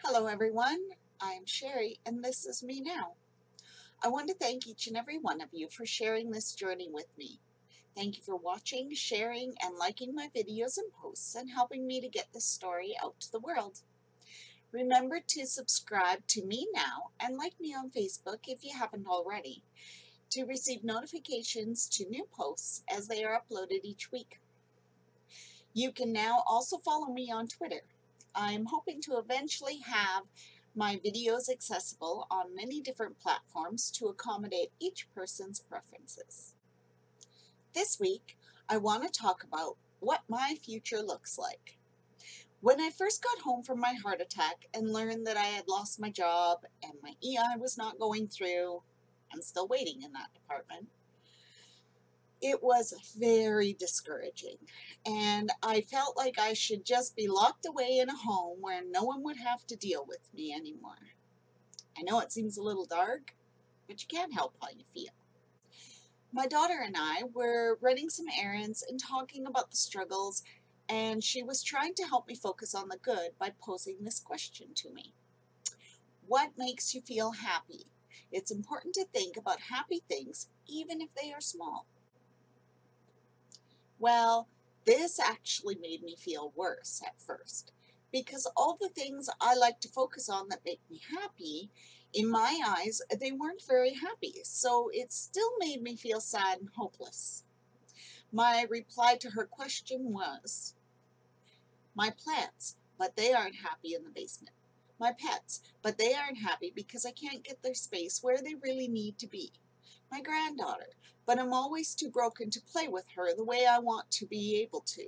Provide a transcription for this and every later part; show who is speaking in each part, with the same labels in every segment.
Speaker 1: Hello everyone, I'm Sherry and this is me now. I want to thank each and every one of you for sharing this journey with me. Thank you for watching, sharing, and liking my videos and posts and helping me to get this story out to the world. Remember to subscribe to me now and like me on Facebook if you haven't already to receive notifications to new posts as they are uploaded each week. You can now also follow me on Twitter. I'm hoping to eventually have my videos accessible on many different platforms to accommodate each person's preferences. This week, I want to talk about what my future looks like. When I first got home from my heart attack and learned that I had lost my job and my EI was not going through, I'm still waiting in that department. It was very discouraging, and I felt like I should just be locked away in a home where no one would have to deal with me anymore. I know it seems a little dark, but you can't help how you feel. My daughter and I were running some errands and talking about the struggles, and she was trying to help me focus on the good by posing this question to me. What makes you feel happy? It's important to think about happy things, even if they are small. Well, this actually made me feel worse at first because all the things I like to focus on that make me happy, in my eyes, they weren't very happy. So it still made me feel sad and hopeless. My reply to her question was, my plants, but they aren't happy in the basement. My pets, but they aren't happy because I can't get their space where they really need to be. My granddaughter, but I'm always too broken to play with her the way I want to be able to.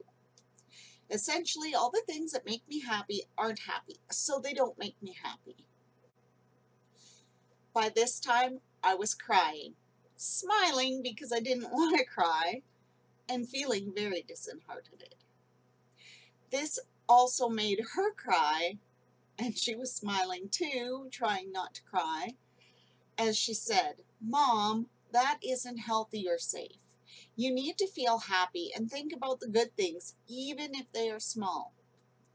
Speaker 1: Essentially, all the things that make me happy aren't happy, so they don't make me happy. By this time, I was crying, smiling because I didn't want to cry, and feeling very disheartened. This also made her cry, and she was smiling too, trying not to cry, as she said, "Mom, that isn't healthy or safe. You need to feel happy and think about the good things, even if they are small,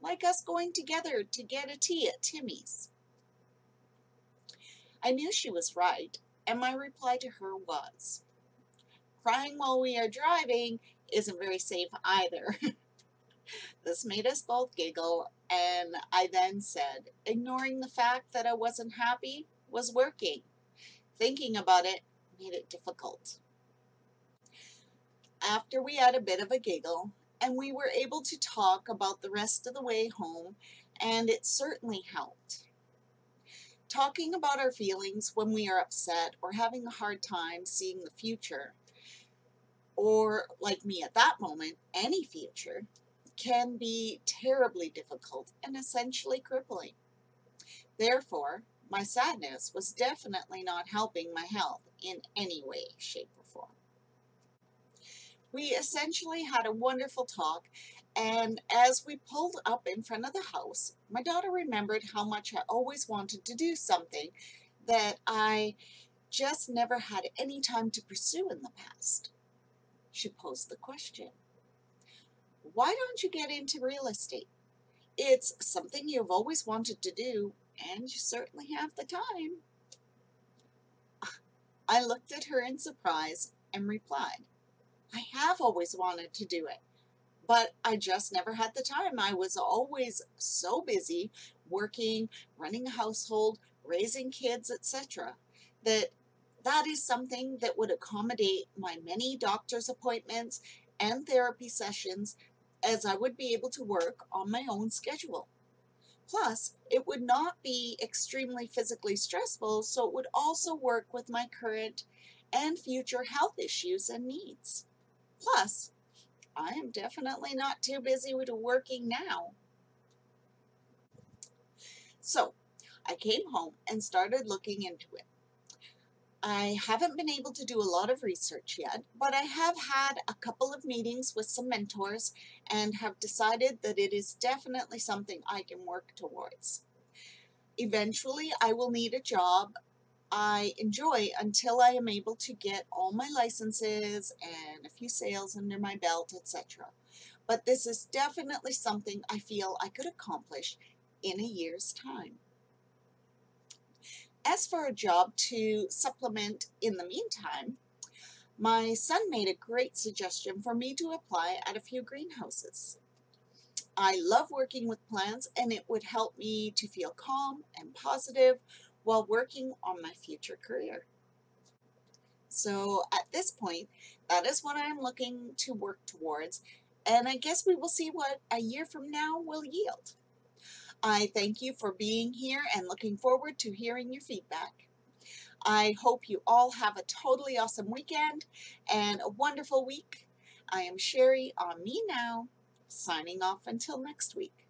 Speaker 1: like us going together to get a tea at Timmy's." I knew she was right, and my reply to her was, "Crying while we are driving isn't very safe either." This made us both giggle, and I then said, ignoring the fact that I wasn't happy was working. Thinking about it made it difficult. After we had a bit of a giggle, and we were able to talk about the rest of the way home, and it certainly helped. Talking about our feelings when we are upset or having a hard time seeing the future, or like me at that moment, any future, can be terribly difficult and essentially crippling. Therefore, my sadness was definitely not helping my health in any way, shape, or form. We essentially had a wonderful talk, and as we pulled up in front of the house, my daughter remembered how much I always wanted to do something that I just never had any time to pursue in the past. She posed the question, "Why don't you get into real estate? It's something you've always wanted to do, and you certainly have the time." I looked at her in surprise and replied, "I have always wanted to do it, but I just never had the time. I was always so busy working, running a household, raising kids, etc., that is something that would accommodate my many doctor's appointments and therapy sessions, as I would be able to work on my own schedule. Plus, it would not be extremely physically stressful, so it would also work with my current and future health issues and needs. Plus, I am definitely not too busy with working now." So I came home and started looking into it. I haven't been able to do a lot of research yet, but I have had a couple of meetings with some mentors and have decided that it is definitely something I can work towards. Eventually, I will need a job I enjoy until I am able to get all my licenses and a few sales under my belt, etc. But this is definitely something I feel I could accomplish in a year's time. As for a job to supplement in the meantime, my son made a great suggestion for me to apply at a few greenhouses. I love working with plants, and it would help me to feel calm and positive while working on my future career. So at this point, that is what I'm looking to work towards, and I guess we will see what a year from now will yield. I thank you for being here and looking forward to hearing your feedback. I hope you all have a totally awesome weekend and a wonderful week. I am Sherri on Me Now, signing off until next week.